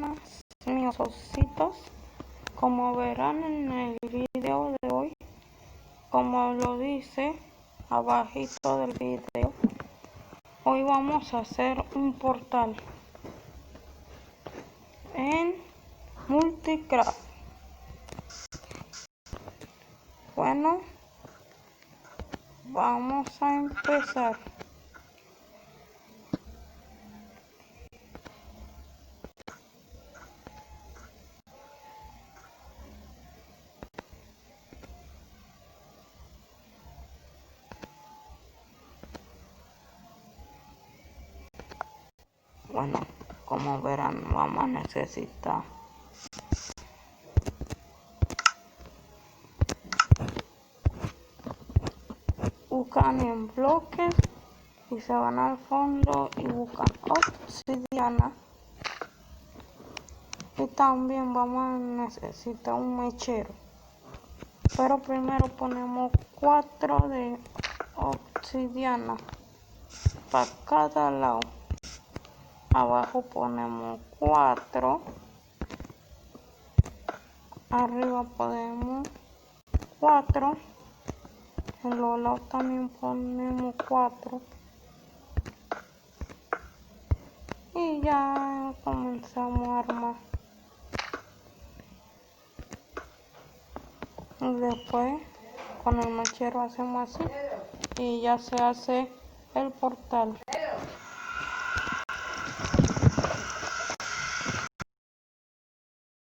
buenas, mis ositos. Como verán en el video de hoy, como lo dice abajito del video, hoy vamos a hacer un portal en Multicraft. Bueno, vamos a empezar. Bueno, como verán, vamos a necesitar buscan en bloques y se van al fondo y buscan obsidiana. Y también vamos a necesitar un mechero, pero primero ponemos 4 de obsidiana para cada lado. Abajo ponemos 4, arriba ponemos 4, en los lados también ponemos 4 y ya comenzamos a armar. Y después con el mechero hacemos así y ya se hace el portal.